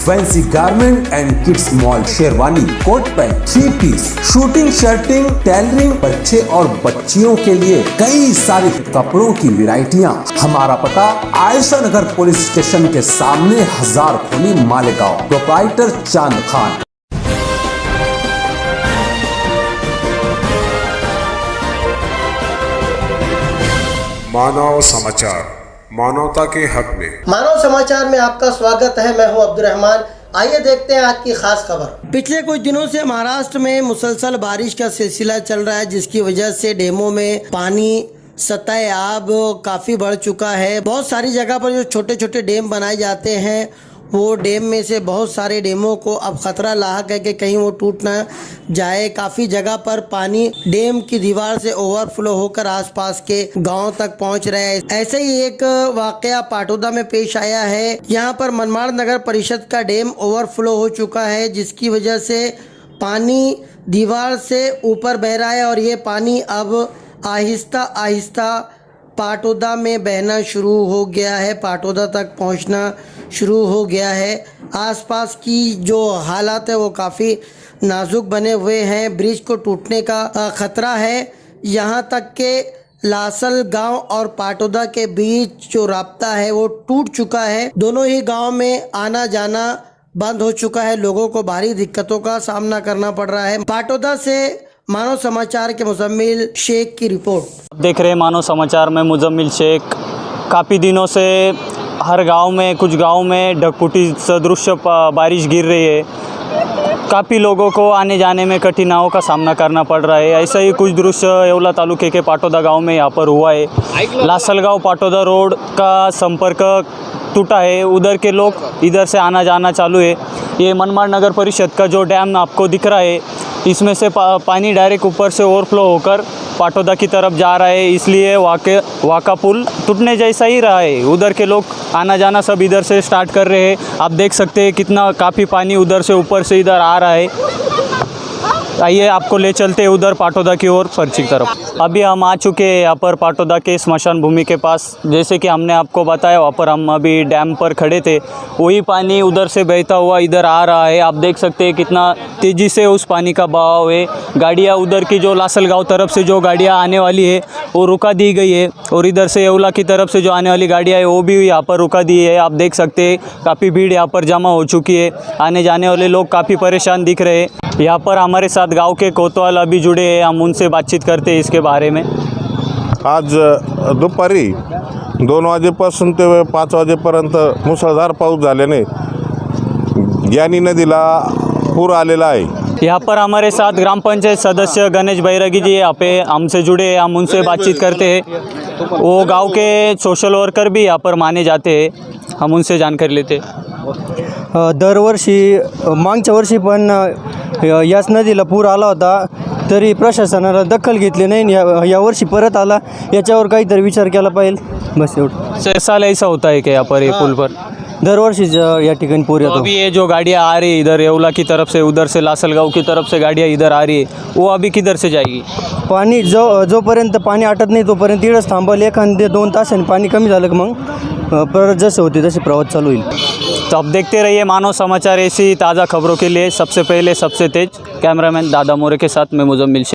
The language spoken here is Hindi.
Fancy garment and kids mall, sherwani, coat pant, 3 piece, suiting, shirting, tailoring, बच्चे और बच्चियों के लिए कई सारे कपड़ों की वैरायटियां। हमारा पता आयशा नगर पुलिस स्टेशन के सामने, हजार खोली, मालेगांव। प्रोप्राइटर चांद खान। मानव समाचार, मानवता के हक में। मानव समाचार में आपका स्वागत है। मैं हूं अब्दुल रहमान। आइए देखते हैं आज की खास खबर। पिछले कुछ दिनों से महाराष्ट्र में मुसलसल बारिश का सिलसिला चल रहा है, जिसकी वजह से डैमों में पानी सतह आब काफ़ी बढ़ चुका है। बहुत सारी जगह पर जो छोटे छोटे डैम बनाए जाते हैं, वो डैम में से बहुत सारे डैमों को अब खतरा लाहक है कि कहीं वो टूट ना जाए। काफ़ी जगह पर पानी डैम की दीवार से ओवरफ्लो होकर आसपास के गांव तक पहुंच रहा है। ऐसे ही एक वाकया पाटोदा में पेश आया है। यहां पर मनमाड़ नगर परिषद का डैम ओवरफ्लो हो चुका है, जिसकी वजह से पानी दीवार से ऊपर बह रहा है और ये पानी अब आहिस्ता आहिस्ता पाटोदा में बहना शुरू हो गया है, पाटोदा तक पहुंचना शुरू हो गया है। आसपास की जो हालात है वो काफ़ी नाजुक बने हुए हैं। ब्रिज को टूटने का खतरा है। यहाँ तक के लासल गांव और पाटोदा के बीच जो रास्ता है वो टूट चुका है। दोनों ही गांव में आना जाना बंद हो चुका है। लोगों को भारी दिक्कतों का सामना करना पड़ रहा है। पाटोदा से मानव समाचार के मुजम्मिल शेख की रिपोर्ट। देख रहे हैं मानव समाचार में मुजम्मिल शेख। काफ़ी दिनों से हर गांव में, कुछ गांव में ढकपुटी सदृश बारिश गिर रही है। काफ़ी लोगों को आने जाने में कठिनाइयों का सामना करना पड़ रहा है। ऐसा ही कुछ दृश्य येवला तालुके के पाटोदा गांव में यहाँ पर हुआ है। लासलगांव पाटोदा रोड का संपर्क टूटा है। उधर के लोग इधर से आना जाना चालू है। ये मनमाड़ नगर परिषद का जो डैम आपको दिख रहा है, इसमें से पानी डायरेक्ट ऊपर से ओवरफ्लो होकर पाटोदा की तरफ जा रहा है, इसलिए वाका पुल टूटने जैसा ही रहा है। उधर के लोग आना जाना सब इधर से स्टार्ट कर रहे हैं। आप देख सकते हैं कितना काफ़ी पानी उधर से ऊपर से इधर आ रहा है। आइए आपको ले चलते हैं उधर पाटोदा की ओर, पर्ची की तरफ। अभी हम आ चुके हैं यहाँ पर पाटोदा के स्मशान भूमि के पास। जैसे कि हमने आपको बताया, वहाँ पर हम अभी डैम पर खड़े थे। वही पानी उधर से बहता हुआ इधर आ रहा है। आप देख सकते हैं कितना तेज़ी से उस पानी का बहाव है। गाड़ियाँ उधर की जो लासलगांव तरफ से जो गाड़ियाँ आने वाली है वो रुका दी गई है, और इधर से येवला की तरफ से जो आने वाली गाड़ियाँ है वो भी यहाँ पर रुका दी है। आप देख सकते हैं काफ़ी भीड़ यहाँ पर जमा हो चुकी है। आने जाने वाले लोग काफ़ी परेशान दिख रहे हैं। यहाँ पर हमारे साथ गांव के कोतवाल अभी जुड़े हैं, हम उनसे बातचीत करते हैं इसके बारे में। आज दुपारी 2 वाजेपासून ते 5 वाजेपर्यंत मुसळधार पाऊस झाल्याने ज्ञानी नदीला पूर आलेला आहे। यहाँ पर हमारे साथ ग्राम पंचायत सदस्य गणेश बैरागी जी यहाँ पे हमसे जुड़े हैं, हम उनसे बातचीत करते हैं। वो गांव के सोशल वर्कर भी यहाँ पर माने जाते हैं, हम उनसे जानकारी लेते हैं। दरवर्षी मागच्या वर्षी पण याच नदीला पूर आला होता, तरी प्रशासनाला दखल घेतली नाही। या वर्षी परत आला, याच्यावर काहीतरी विचार केला पाहिजे, बस एवढं। साल ऐसा होता है कि यहाँ पर ये पुल पर दरवर्षी या ठिकाणी पूर येतो। अभी ये जो गाड़ियाँ आ रही है इधर येवला की तरफ से, उधर से लासलगांव की तरफ से गाड़ियाँ इधर आ रही है, वो अभी किधर से जाएगी? पाणी जोपर्यंत पाणी आटत नाही तोपर्यंत तिथंच थांबल। 1 ते 2 तासांनी पाणी कमी झालं की मग परत जसे होते तसे प्रवास चालू होईल। तो अब देखते रहिए मानव समाचार। ऐसी ताज़ा खबरों के लिए सबसे पहले सबसे तेज कैमरामैन दादा मोरे के साथ मैं मुजम्मिल शेख।